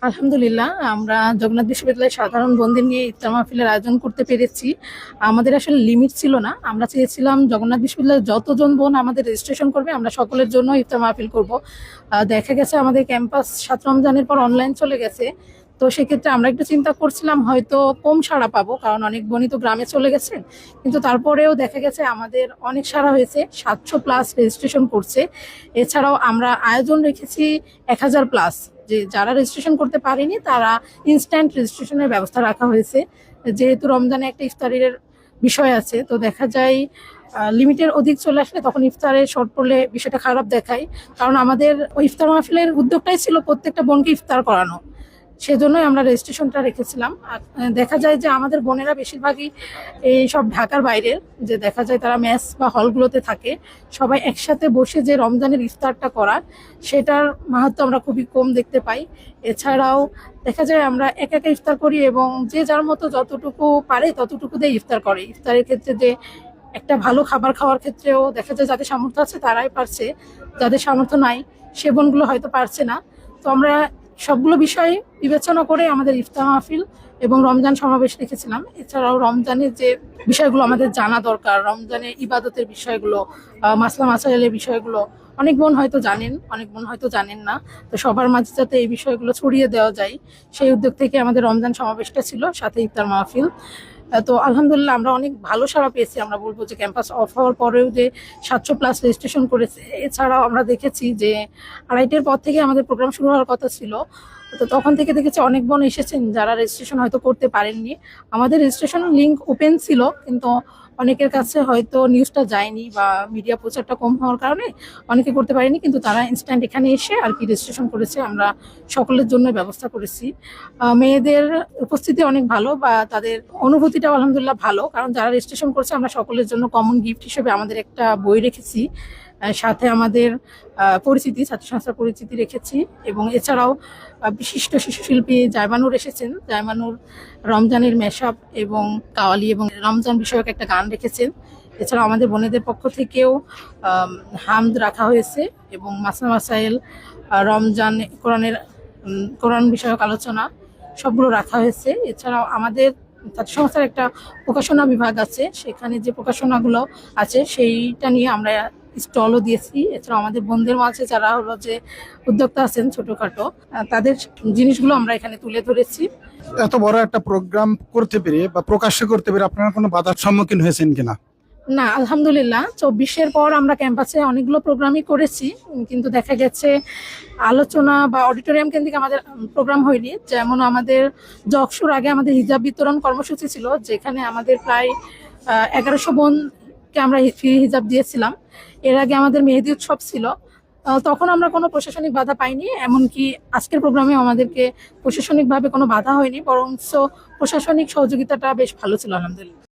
আলহামদুলিল্লাহ, আমরা জগন্নাথ বিশ্ববিদ্যালয়ের সাধারণ বন্ধু নিয়ে ইফতার মাহফিলের আয়োজন করতে পেরেছি। আমাদের আসলে লিমিট ছিল না, আমরা চেয়েছিলাম জগন্নাথ বিশ্ববিদ্যালয়ের যতজন বোন আমাদের রেজিস্ট্রেশন করবে আমরা সকলের জন্য ইফতার মাহফিল করব। দেখা গেছে আমাদের ক্যাম্পাস 7 রমজানের পর অনলাইন চলে গেছে। তো সেক্ষেত্রে আমরা একটু চিন্তা করছিলাম হয়তো কম সাড়া পাবো, কারণ অনেক বোনই তো গ্রামে চলে গেছেন। কিন্তু তারপরেও দেখা গেছে আমাদের অনেক সাড়া হয়েছে, 700+ রেজিস্ট্রেশন করছে। এছাড়াও আমরা আয়োজন রেখেছি 1000+। যে যারা রেজিস্ট্রেশন করতে পারেনি তারা ইনস্ট্যান্ট রেজিস্ট্রেশনের ব্যবস্থা রাখা হয়েছে। যেহেতু রমজানে একটা ইফতারের বিষয় আছে, তো দেখা যায় লিমিটের অধিক চলে আসলে তখন ইফতারে শর্ট পড়লে বিষয়টা খারাপ দেখায়। কারণ আমাদের ওই ইফতার মাহফিলের উদ্যোগটাই ছিল প্রত্যেকটা বোনকে ইফতার করানো, সেজন্যই আমরা রেজিস্ট্রেশনটা রেখেছিলাম। আর দেখা যায় যে আমাদের বোনেরা বেশিরভাগই এই সব ঢাকার বাইরের, যে দেখা যায় তারা মেস বা হলগুলোতে থাকে। সবাই একসাথে বসে যে রমজানের ইফতারটা করার, সেটার মাহাত্ম্য আমরা খুবই কম দেখতে পাই। এছাড়াও দেখা যায় আমরা একা একা ইফতার করি এবং যে যার মতো যতটুকু পারে ততটুকু দিয়ে ইফতার করে। ইফতারের ক্ষেত্রে যে একটা ভালো খাবার খাওয়ার ক্ষেত্রেও দেখা যায় যাদের সামর্থ্য আছে তারাই পারছে, যাদের সামর্থ্য নাই সে বোনগুলো হয়তো পারছে না। তো আমরা সবগুলো বিষয় বিবেচনা করে আমাদের ইফতার মাহফিল এবং রমজান সমাবেশ রেখেছিলাম। এছাড়াও রমজানের যে বিষয়গুলো আমাদের জানা দরকার, রমজানের ইবাদতের বিষয়গুলো, মাসলা মাসাইলের বিষয়গুলো অনেক বোন হয়তো জানেন, অনেক বোন হয়তো জানেন না। তো সবার মাঝে যাতে এই বিষয়গুলো ছড়িয়ে দেওয়া যায় সেই উদ্যোগ থেকে আমাদের রমজান সমাবেশটা ছিল, সাথে ইফতার মাহফিল। তো আলহামদুলিল্লাহ আমরা অনেক ভালো সাড়া পেয়েছি। আমরা বলবো যে ক্যাম্পাস অফ হওয়ার পরেও যে 700+ রেজিস্ট্রেশন করেছে। এছাড়াও আমরা দেখেছি যে 2:30টার পর থেকে আমাদের প্রোগ্রাম শুরু হওয়ার কথা ছিল, তো তখন থেকে দেখেছি অনেক বোন এসেছেন যারা রেজিস্ট্রেশন হয়তো করতে পারেননি। আমাদের রেজিস্ট্রেশন লিঙ্ক ওপেন ছিল, কিন্তু অনেকের কাছে হয়তো নিউজটা যায়নি বা মিডিয়া প্রচারটা কম হওয়ার কারণে অনেকে করতে পারেনি, কিন্তু তারা ইনস্ট্যান্ট এখানে এসে আর কি রেজিস্ট্রেশন করেছে। আমরা সকলের জন্য ব্যবস্থা করেছি। মেয়েদের উপস্থিতি অনেক ভালো বা তাদের অনুভূতিটাও আলহামদুলিল্লাহ ভালো, কারণ যারা রেজিস্ট্রেশন করছে আমরা সকলের জন্য কমন গিফট হিসেবে আমাদের একটা বই রেখেছি, সাথে আমাদের পরিচিতি, ছাত্র সংস্থার পরিচিতি রেখেছি। এবং এছাড়াও বিশিষ্ট শিশু শিল্পী জায়মানুর এসেছেন। জায়মানুর রমজানের মেশআপ এবং কাওয়ালি এবং রমজান বিষয়ক একটা গান রেখেছেন। এছাড়াও আমাদের বোনেদের পক্ষ থেকেও হামদ রাখা হয়েছে এবং মাসলা মাসাইল, রমজান, কোরআন বিষয়ক আলোচনা সবগুলো রাখা হয়েছে। এছাড়াও আমাদের ছাত্র সংস্থার একটা প্রকাশনা বিভাগ আছে, সেখানে যে প্রকাশনাগুলো আছে সেইটা নিয়ে আমরা স্টলও দিয়েছি। এছাড়াও আমাদের বোনদের মাঝে যারা হলো যে উদ্যোক্তা আছেন ছোটখাটো, তাদের জিনিসগুলো আমরা এখানে তুলে ধরেছি। এত বড় একটা প্রোগ্রাম করতে পেরে বা প্রকাশ্য করতে পেরে আপনারা কোনো বাধার সম্মুখীন হয়েছেন কিনা? না, আলহামদুলিল্লাহ 24-এর পর আমরা ক্যাম্পাসে অনেকগুলো প্রোগ্রামই করেছি, কিন্তু দেখা গেছে আলোচনা বা অডিটোরিয়াম কেন্দ্রিক আমাদের প্রোগ্রাম হয়নি। যেমন আমাদের জকসুর আগে আমাদের হিজাব বিতরণ কর্মসূচি ছিল, যেখানে আমাদের প্রায় 1100 বোনকে আমরা ফ্রি হিজাব দিয়েছিলাম। এর আগে আমাদের মেহেদি উৎসব ছিল, তখন আমরা কোনো প্রশাসনিক বাধা পাইনি। এমনকি আজকের প্রোগ্রামে আমাদেরকে প্রশাসনিকভাবে কোনো বাধা হয়নি, বরং প্রশাসনিক সহযোগিতাটা বেশ ভালো ছিল আলহামদুলিল্লাহ।